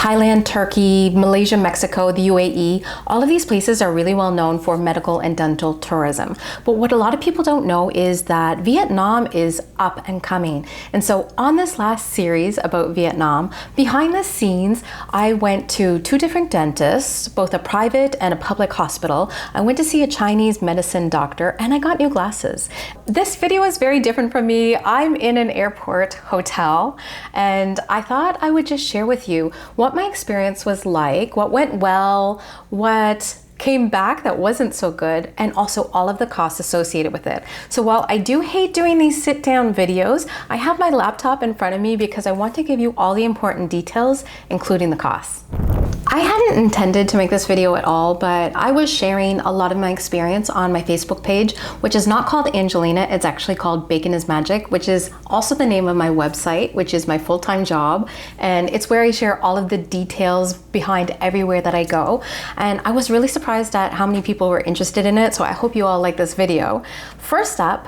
Thailand, Turkey, Malaysia, Mexico, the UAE, all of these places are really well known for medical and dental tourism. But what a lot of people don't know is that Vietnam is up and coming. And so on this last series about Vietnam, behind the scenes, I went to 2 different dentists, both a private and a public hospital. I went to see a Chinese medicine doctor and I got new glasses. This video is very different from me. I'm in an airport hotel and I thought I would just share with you what my experience was like, what went well, what came back that wasn't so good, and also all of the costs associated with it. So while I do hate doing these sit down videos, I have my laptop in front of me because I want to give you all the important details, including the costs. I hadn't intended to make this video at all, but I was sharing a lot of my experience on my Facebook page, which is not called Ayngelina, it's actually called Bacon is Magic, which is also the name of my website, which is my full-time job. And it's where I share all of the details behind everywhere that I go. And I was really surprised at how many people were interested in it, so I hope you all like this video. First up,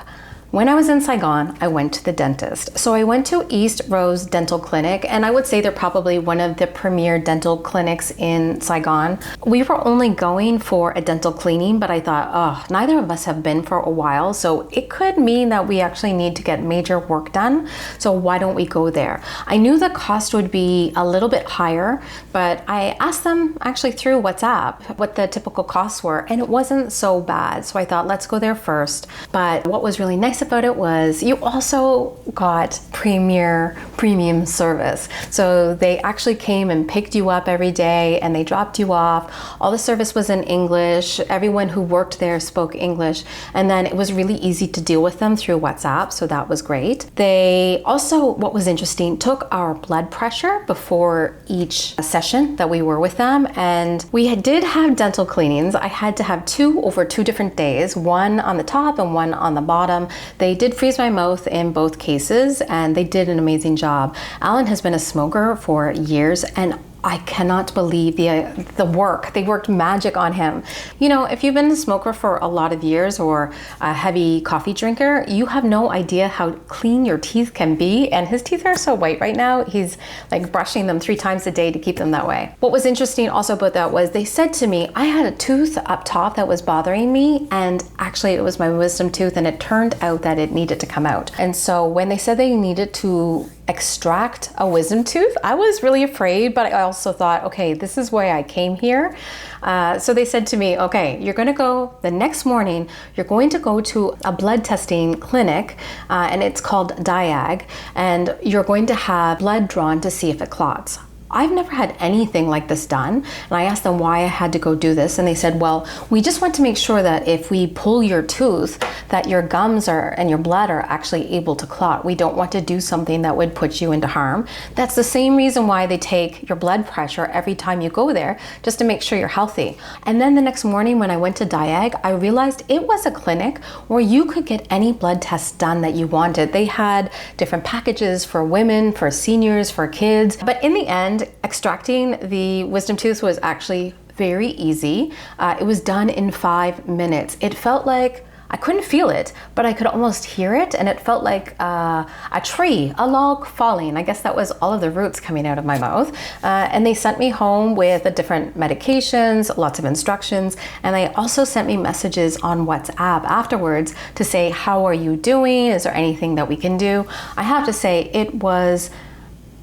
when I was in Saigon, I went to the dentist. So I went to East Rose Dental Clinic, and I would say they're probably one of the premier dental clinics in Saigon. We were only going for a dental cleaning, but I thought, oh, neither of us have been for a while, so it could mean that we actually need to get major work done. So why don't we go there? I knew the cost would be a little bit higher, but I asked them actually through WhatsApp what the typical costs were, and it wasn't so bad. So I thought, let's go there first. But what was really nice about it was you also got premium service. So they actually came and picked you up every day and they dropped you off. All the service was in English. Everyone who worked there spoke English. And then it was really easy to deal with them through WhatsApp. So that was great. They also, what was interesting, took our blood pressure before each session that we were with them. And we did have dental cleanings. I had to have 2 over 2 different days, one on the top and one on the bottom. They did freeze my mouth in both cases and they did an amazing job. Alan has been a smoker for years and I cannot believe the work. They worked magic on him. You know, if you've been a smoker for a lot of years or a heavy coffee drinker, you have no idea how clean your teeth can be. And his teeth are so white right now. He's like brushing them 3 times a day to keep them that way. What was interesting also about that was they said to me, I had a tooth up top that was bothering me. And actually it was my wisdom tooth and it turned out that it needed to come out. And so when they said they needed to extract a tooth, I was really afraid, but I also thought, okay, this is why I came here. So they said to me, okay, you're going to go the next morning, you're going to go to a blood testing clinic, and it's called Diag, and you're going to have blood drawn to see if it clots. I've never had anything like this done. And I asked them why I had to go do this. And they said, well, we just want to make sure that if we pull your tooth, that your gums and your blood are actually able to clot. We don't want to do something that would put you into harm. That's the same reason why they take your blood pressure every time you go there, just to make sure you're healthy. And then the next morning when I went to Diag, I realized it was a clinic where you could get any blood test done that you wanted. They had different packages for women, for seniors, for kids. But in the end, extracting the wisdom tooth was actually very easy. It was done in 5 minutes. It felt like, I couldn't feel it, but I could almost hear it, and it felt like a tree, a log falling. I guess that was all of the roots coming out of my mouth. And they sent me home with the different medications, lots of instructions, and they also sent me messages on WhatsApp afterwards to say, how are you doing? Is there anything that we can do? I have to say, it was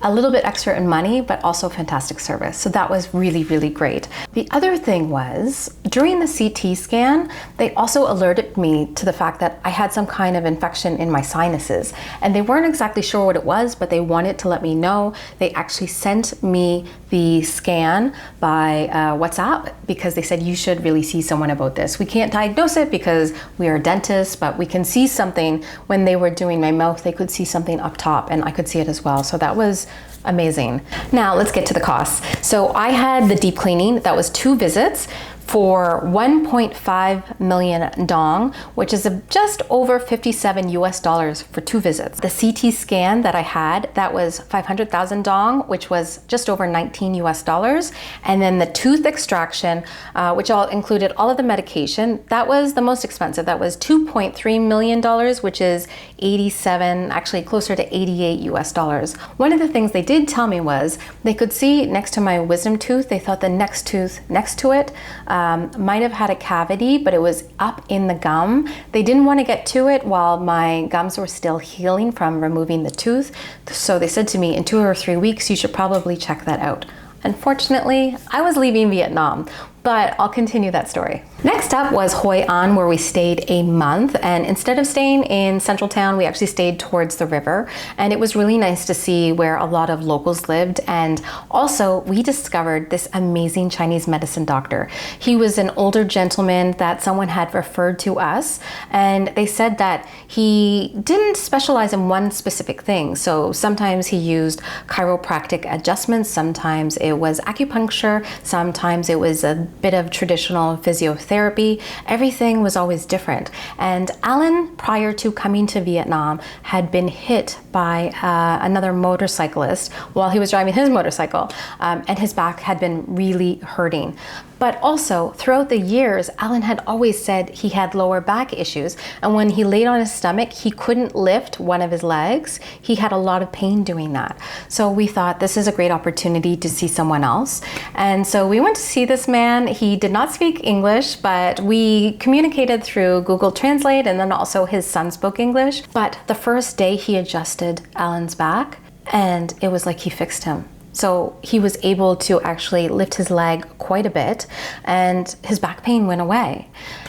a little bit extra in money, but also fantastic service. So that was really, really great. The other thing was, during the CT scan, they also alerted me to the fact that I had some kind of infection in my sinuses. And they weren't exactly sure what it was, but they wanted to let me know. They actually sent me the scan by WhatsApp because they said, you should really see someone about this. We can't diagnose it because we are dentists, but we can see something. When they were doing my mouth, they could see something up top and I could see it as well. So that was amazing. Now let's get to the costs. So I had the deep cleaning. That was 2 visits. for 1.5 million dong, which is just over 57 US dollars for 2 visits. The CT scan that I had, that was 500,000 dong, which was just over 19 US dollars. And then the tooth extraction, which all included all of the medication, that was the most expensive. That was 2.3 million dollars, which is 87, actually closer to 88 US dollars. One of the things they did tell me was they could see next to my wisdom tooth, they thought the next tooth next to it might have had a cavity, but it was up in the gum. They didn't want to get to it while my gums were still healing from removing the tooth. So they said to me, in 2 or 3 weeks, you should probably check that out. Unfortunately, I was leaving Vietnam, but I'll continue that story. Next up was Hoi An, where we stayed a month, and instead of staying in central town, we actually stayed towards the river, and it was really nice to see where a lot of locals lived. And also we discovered this amazing Chinese medicine doctor. He was an older gentleman that someone had referred to us, and they said that he didn't specialize in one specific thing. So sometimes he used chiropractic adjustments, sometimes it was acupuncture, sometimes it was a bit of traditional physiotherapy. Everything was always different. And Alan, prior to coming to Vietnam, had been hit by another motorcyclist while he was driving his motorcycle, and his back had been really hurting. But also, throughout the years, Alan had always said he had lower back issues, and when he laid on his stomach, he couldn't lift one of his legs. He had a lot of pain doing that. So we thought this is a great opportunity to see someone else. And so we went to see this man. He did not speak English, but we communicated through Google Translate, and then also his son spoke English. But the first day he adjusted Alan's back, and it was like he fixed him. So he was able to actually lift his leg quite a bit, and his back pain went away.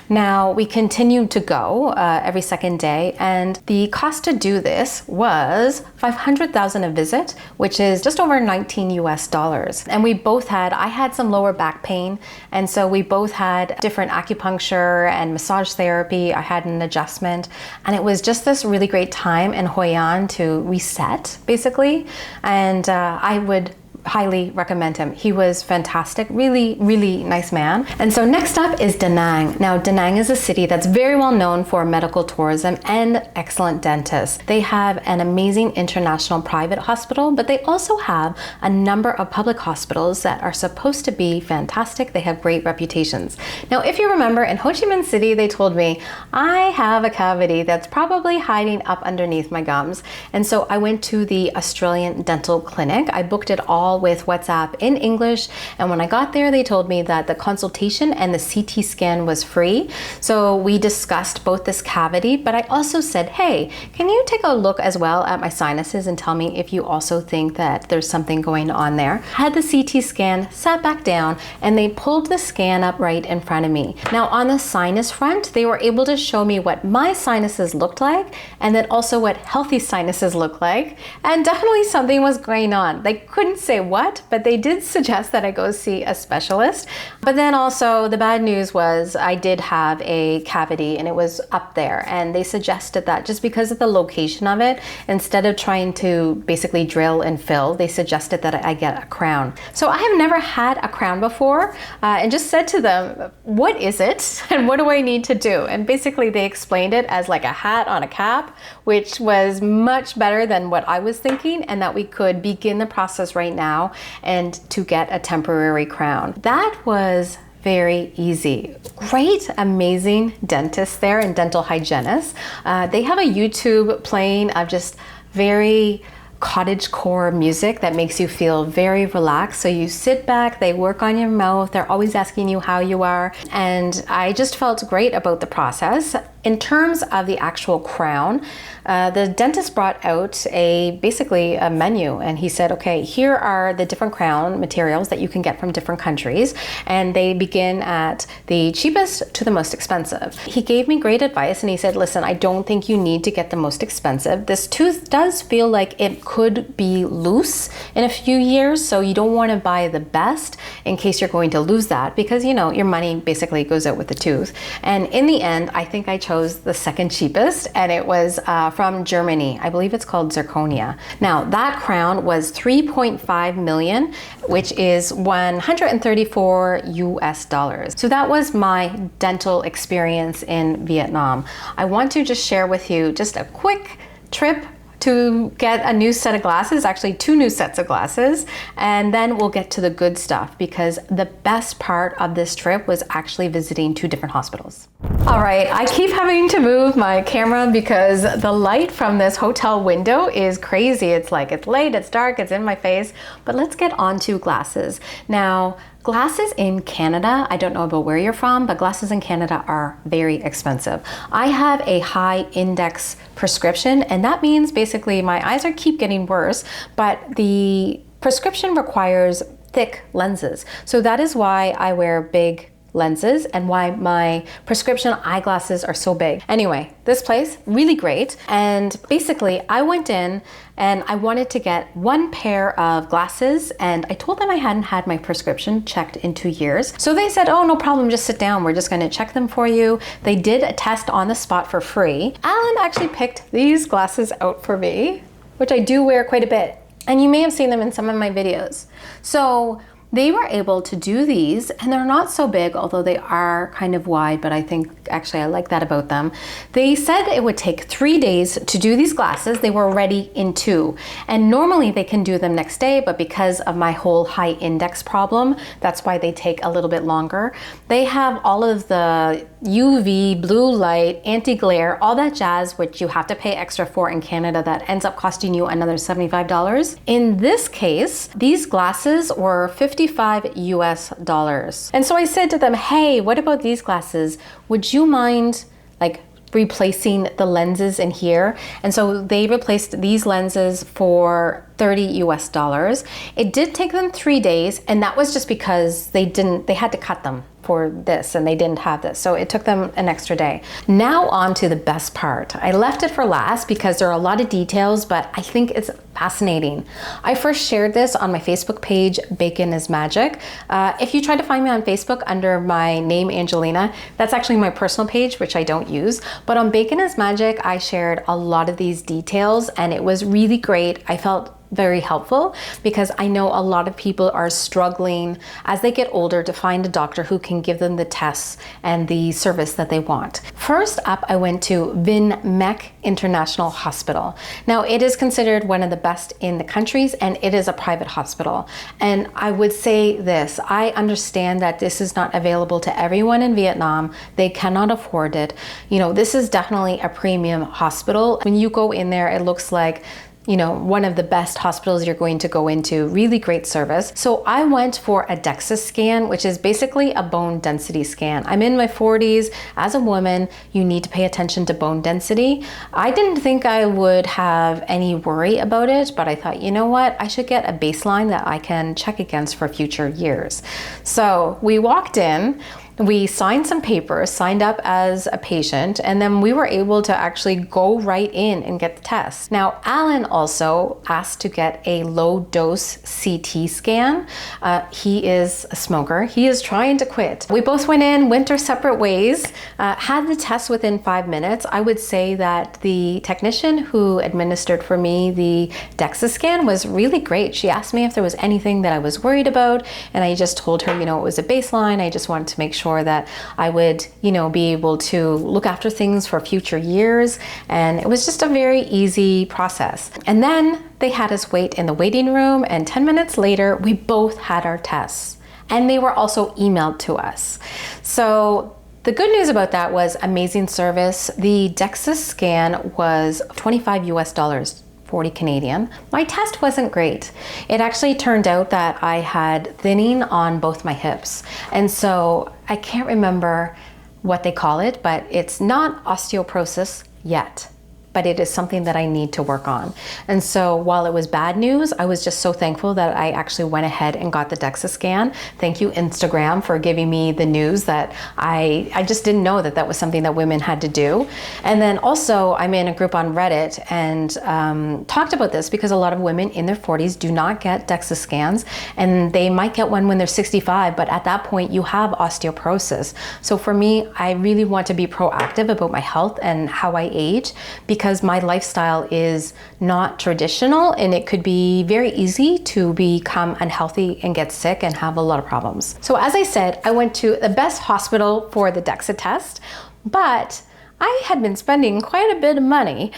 Now we continued to go every second day, and the cost to do this was 500,000 a visit, which is just over 19 US dollars. And we both had, I had some lower back pain, and so we both had different acupuncture and massage therapy. I had an adjustment, and it was just this really great time in Hoi An to reset, basically. And I would highly recommend him. He was fantastic, really, really nice man. And so next up is Da Nang. Now, Da Nang is a city that's very well known for medical tourism and excellent dentists. They have an amazing international private hospital, but they also have a number of public hospitals that are supposed to be fantastic. They have great reputations. Now, if you remember, in Ho Chi Minh City, they told me, I have a cavity that's probably hiding up underneath my gums. And so I went to the Australian dental clinic. I booked it all with WhatsApp in English, and when I got there, they told me that the consultation and the CT scan was free. So we discussed both this cavity, but I also said, hey, can you take a look as well at my sinuses and tell me if you also think that there's something going on there? Had the CT scan, sat back down, and they pulled the scan up right in front of me. Now on the sinus front, they were able to show me what my sinuses looked like, and then also what healthy sinuses look like, and definitely something was going on. They couldn't say what, but they did suggest that I go see a specialist. But then also the bad news was I did have a cavity, and it was up there, and they suggested that just because of the location of it, instead of trying to basically drill and fill, they suggested that I get a crown. So I have never had a crown before, and just said to them, what is it and what do I need to do? And basically they explained it as like a hat on a cap, which was much better than what I was thinking, and that we could begin the process right now and to get a temporary crown. That was very easy. Great, amazing dentists there and dental hygienists. They have a YouTube playing of just very cottagecore music that makes you feel very relaxed. So you sit back, they work on your mouth, they're always asking you how you are, and I just felt great about the process. In terms of the actual crown, the dentist brought out basically a menu, and he said, okay, here are the different crown materials that you can get from different countries, and they begin at the cheapest to the most expensive. He gave me great advice, and he said, listen, I don't think you need to get the most expensive. This tooth does feel like it could be loose in a few years, so you don't want to buy the best in case you're going to lose that, because you know your money basically goes out with the tooth. And in the end, I think I chose chose the second cheapest, and it was from Germany. I believe it's called zirconia. Now that crown was 3.5 million, which is 134 US dollars. So that was my dental experience in Vietnam. I want to just share with you just a quick trip to get a new set of glasses, actually 2 new sets of glasses, and then we'll get to the good stuff, because the best part of this trip was actually visiting 2 different hospitals. All right, I keep having to move my camera because the light from this hotel window is crazy. It's like, it's late, it's dark, it's in my face, but let's get on to glasses. Now, glasses in Canada, I don't know about where you're from, but glasses in Canada are very expensive. I have a high index prescription, and that means basically my eyes keep getting worse, but the prescription requires thick lenses. So that is why I wear big lenses and why my prescription eyeglasses are so big. Anyway, this place, really great. And basically I went in and I wanted to get 1 pair of glasses, and I told them I hadn't had my prescription checked in 2 years. So they said, oh, no problem, just sit down. We're just gonna check them for you. They did a test on the spot for free. Alan actually picked these glasses out for me, which I do wear quite a bit. And you may have seen them in some of my videos. So they were able to do these, and they're not so big, although they are kind of wide, but I think actually I like that about them. They said it would take 3 days to do these glasses. They were ready in 2. And normally they can do them next day, but because of my whole high index problem, that's why they take a little bit longer. They have all of the UV, blue light, anti-glare, all that jazz, which you have to pay extra for in Canada, that ends up costing you another $75. In this case, these glasses were 55 US dollars. And so I said to them, hey, what about these glasses? Would you mind like replacing the lenses in here? And so they replaced these lenses for 30 US dollars. It did take them 3 days, and that was just because they had to cut them for this and they didn't have this. So it took them an extra day. Now on to the best part. I left it for last because there are a lot of details, but I think it's fascinating. I first shared this on my Facebook page, Bacon is Magic. If you try to find me on Facebook under my name, Ayngelina, that's actually my personal page, which I don't use. But on Bacon is Magic, I shared a lot of these details, and it was really great. I felt very helpful because I know a lot of people are struggling as they get older to find a doctor who can give them the tests and the service that they want. First up, I went to Vinmec International Hospital. Now, it is considered one of the best in the countries, and it is a private hospital. And I would say this, I understand that this is not available to everyone in Vietnam. They cannot afford it. You know, this is definitely a premium hospital. When you go in there, it looks like, you know, one of the best hospitals you're going to go into. Really great service. So I went for a DEXA scan, which is basically a bone density scan. I'm in my 40s. As a woman, you need to pay attention to bone density. I didn't think I would have any worry about it, but I thought, you know what, I should get a baseline that I can check against for future years. So we walked in. We signed some papers, signed up as a patient, and then we were able to actually go right in and get the test. Now, Alan also asked to get a low dose CT scan. He is a smoker. He is trying to quit. We both went in, went our separate ways, had the test within 5 minutes. I would say that the technician who administered for me the DEXA scan was really great. She asked me if there was anything that I was worried about, and I just told her, you know, it was a baseline. I just wanted to make sure that I would, you know, be able to look after things for future years. And it was just a very easy process. And then they had us wait in the waiting room, and 10 minutes later, we both had our tests. And they were also emailed to us. So the good news about that was amazing service. The DEXA scan was 25 US dollars. 40 Canadian. My test wasn't great. It actually turned out that I had thinning on both my hips. And so I can't remember what they call it, but it's not osteoporosis yet. but it is something that I need to work on. And so while it was bad news, I was just so thankful that I actually went ahead and got the DEXA scan. Thank you, Instagram, for giving me the news that I just didn't know that that was something that women had to do. And then also I'm in a group on Reddit and talked about this because a lot of women in their 40s do not get DEXA scans, and they might get one when they're 65, but at that point you have osteoporosis. So for me, I really want to be proactive about my health and how I age, because my lifestyle is not traditional and it could be very easy to become unhealthy and get sick and have a lot of problems. So as I said, I went to the best hospital for the DEXA test, but I had been spending quite a bit of money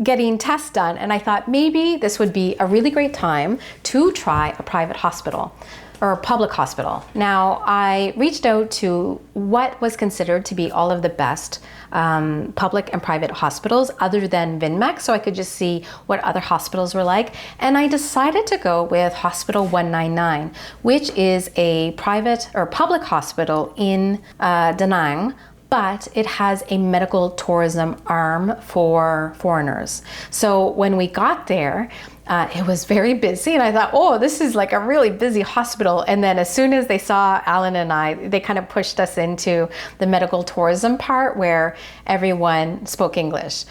getting tests done, and I thought maybe this would be a really great time to try a private hospital or a public hospital. Now, I reached out to what was considered to be all of the best public and private hospitals other than Vinmec, so I could just see what other hospitals were like. And I decided to go with Hospital 199, which is a private or public hospital in Da Nang, but it has a medical tourism arm for foreigners. So when we got there, it was very busy, and I thought, oh, this is like a really busy hospital. And then as soon as they saw Alan and I, they kind of pushed us into the medical tourism part where everyone spoke English.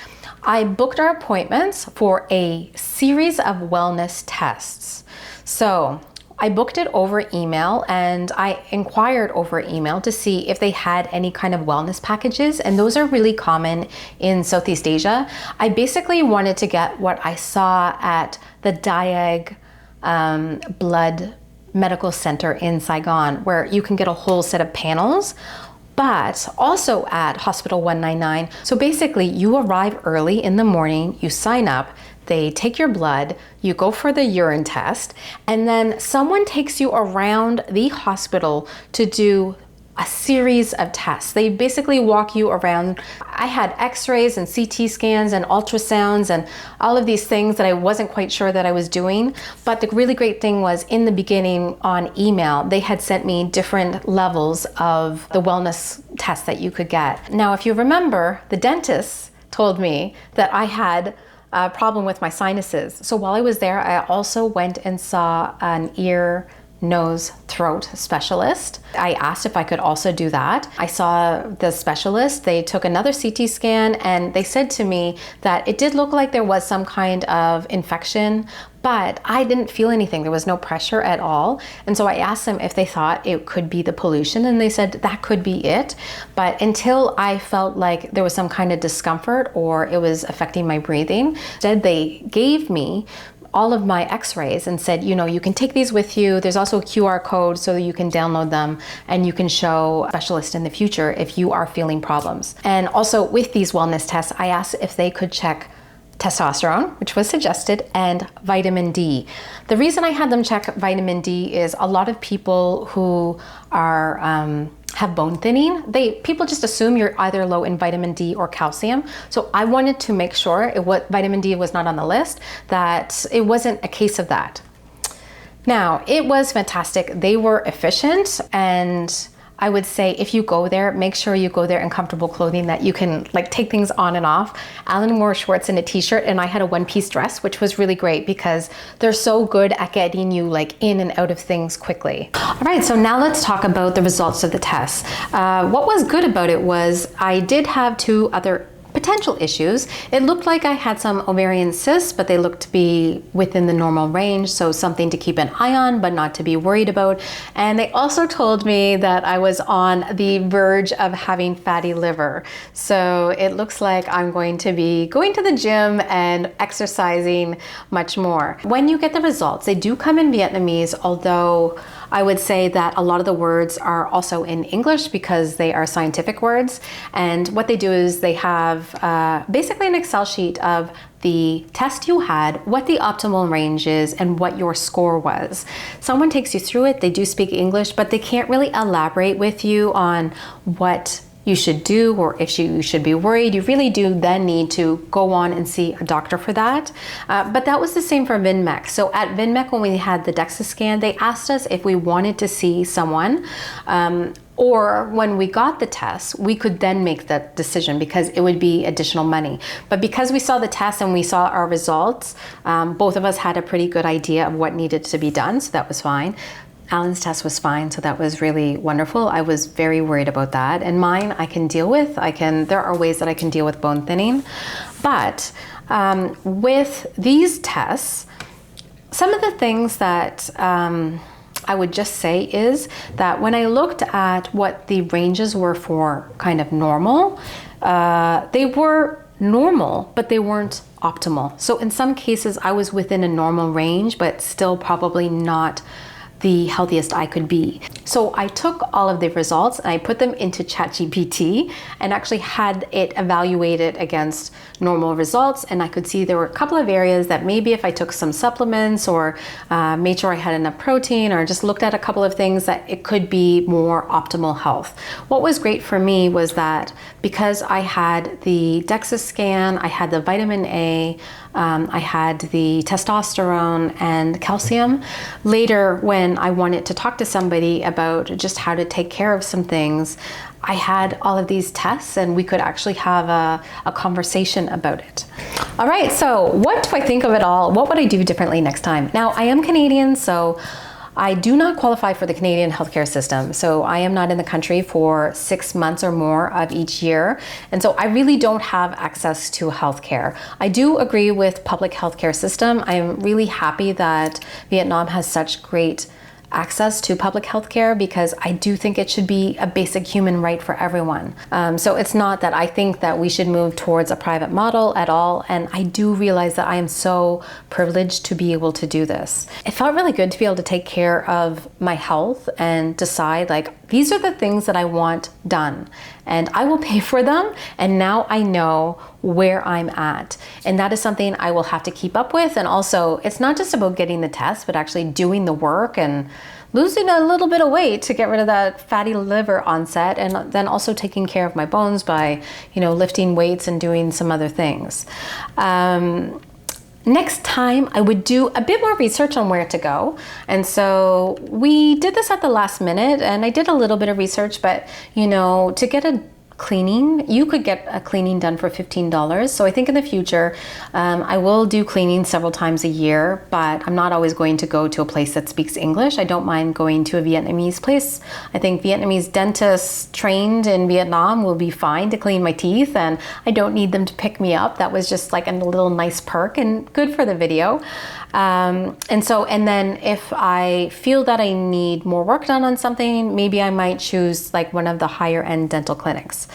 I booked our appointments for a series of wellness tests. So I booked it over email, and I inquired over email to see if they had any kind of wellness packages, and those are really common in Southeast Asia. I basically wanted to get what I saw at the Diag Blood Medical Center in Saigon, where you can get a whole set of panels, but also at Hospital 199. So basically, you arrive early in the morning, you sign up, they take your blood, you go for the urine test, and then someone takes you around the hospital to do a series of tests. They basically walk you around. I had x-rays and CT scans and ultrasounds and all of these things that I wasn't quite sure that I was doing. But the really great thing was, in the beginning on email, they had sent me different levels of the wellness tests that you could get. Now, if you remember, the dentist told me that I had a problem with my sinuses. So while I was there, I also went and saw an ear, nose, throat specialist. I asked if I could also do that. I saw the specialist. They took another CT scan, and they said to me that it did look like there was some kind of infection, but I didn't feel anything. There was no pressure at all. And so I asked them if they thought it could be the pollution, and they said that could be it. But until I felt like there was some kind of discomfort or it was affecting my breathing, instead they gave me all of my x-rays and said, you know, you can take these with you. There's also a QR code so that you can download them and you can show a specialist in the future if you are feeling problems. And also with these wellness tests, I asked if they could check testosterone, which was suggested, and vitamin D. The reason I had them check vitamin D is a lot of people who are have bone thinning, people just assume you're either low in vitamin D or calcium. So I wanted to make sure vitamin D was not on the list, that it wasn't a case of that. Now, it was fantastic. They were efficient, and I would say if you go there, make sure you go there in comfortable clothing that you can like take things on and off. Alan wore shorts and a t-shirt, and I had a one-piece dress, which was really great because they're so good at getting you like in and out of things quickly. All right, so now let's talk about the results of the test. What was good about it was I did have two other potential issues. It looked like I had some ovarian cysts, but they looked to be within the normal range, so something to keep an eye on, but not to be worried about. And they also told me that I was on the verge of having fatty liver. So it looks like I'm going to be going to the gym and exercising much more. When you get the results, they do come in Vietnamese, although I would say that a lot of the words are also in English because they are scientific words. And what they do is they have basically an Excel sheet of the test you had, what the optimal range is, and what your score was. Someone takes you through it. They do speak English, but they can't really elaborate with you on what you should do or if you should be worried. You really do then need to go on and see a doctor for that. But that was the same for Vinmec. So at Vinmec, when we had the DEXA scan, they asked us if we wanted to see someone Or when we got the test, we could then make that decision because it would be additional money. But because we saw the test and we saw our results, both of us had a pretty good idea of what needed to be done, so that was fine. Alan's test was fine, so that was really wonderful. I was very worried about that. And mine, I can deal with. There are ways that I can deal with bone thinning. But with these tests, some of the things that I would just say is that when I looked at what the ranges were for kind of normal, they were normal, but they weren't optimal. So in some cases, I was within a normal range, but still probably not the healthiest I could be. So I took all of the results and I put them into ChatGPT and actually had it evaluated against normal results. And I could see there were a couple of areas that maybe if I took some supplements or made sure I had enough protein or just looked at a couple of things that it could be more optimal health. What was great for me was that because I had the DEXA scan, I had the vitamin A, I had the testosterone and calcium. Later, when I wanted to talk to somebody about just how to take care of some things, I had all of these tests and we could actually have a conversation about it. All right, so what do I think of it all? What would I do differently next time? Now, I am Canadian, so I do not qualify for the Canadian healthcare system. So I am not in the country for 6 months or more of each year. And so I really don't have access to healthcare. I do agree with public healthcare system. I am really happy that Vietnam has such great access to public health care because I do think it should be a basic human right for everyone. So it's not that I think that we should move towards a private model at all. And I do realize that I am so privileged to be able to do this. It felt really good to be able to take care of my health and decide like, these are the things that I want done and I will pay for them. And now I know where I'm at. And that is something I will have to keep up with. And also it's not just about getting the test, but actually doing the work and losing a little bit of weight to get rid of that fatty liver onset, and then also taking care of my bones by, lifting weights and doing some other things. Next time I would do a bit more research on where to go. And so we did this at the last minute and I did a little bit of research, but to get a cleaning, you could get a cleaning done for $15. So I think in the future, I will do cleaning several times a year, but I'm not always going to go to a place that speaks English. I don't mind going to a Vietnamese place. I think Vietnamese dentists trained in Vietnam will be fine to clean my teeth and I don't need them to pick me up. That was just like a little nice perk and good for the video. And then if I feel that I need more work done on something, maybe I might choose like one of the higher end dental clinics.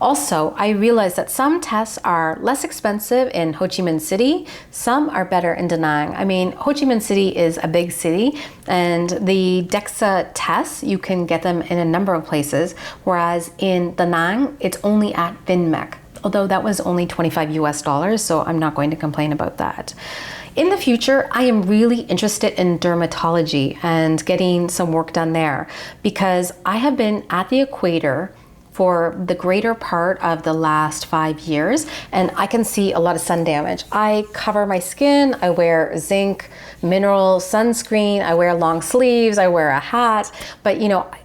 Also, I realized that some tests are less expensive in Ho Chi Minh City. Some are better in Da Nang. I mean, Ho Chi Minh City is a big city and the DEXA tests, you can get them in a number of places. Whereas in Da Nang, it's only at Vinmec. Although that was only $25 US, so I'm not going to complain about that. In the future, I am really interested in dermatology and getting some work done there because I have been at the equator for the greater part of the last 5 years and I can see a lot of sun damage. I cover my skin, I wear zinc, mineral sunscreen, I wear long sleeves, I wear a hat, but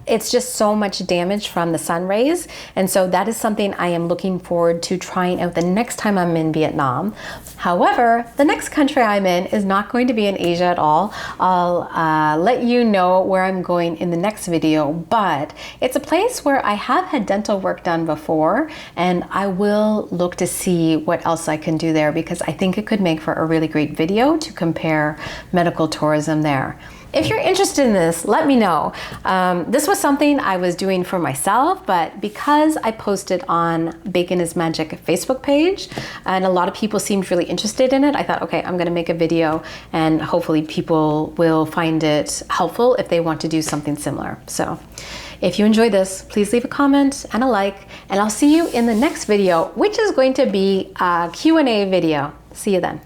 it's just so much damage from the sun rays. And so that is something I am looking forward to trying out the next time I'm in Vietnam. However, the next country I'm in is not going to be in Asia at all. I'll let you know where I'm going in the next video, but it's a place where I have had dental work done before and I will look to see what else I can do there because I think it could make for a really great video to compare medical tourism there. If you're interested in this, let me know. This was something I was doing for myself, but because I posted on Bacon is Magic Facebook page and a lot of people seemed really interested in it, I thought, okay, I'm gonna make a video and hopefully people will find it helpful if they want to do something similar. So if you enjoyed this, please leave a comment and a like, and I'll see you in the next video, which is going to be a Q&A video. See you then.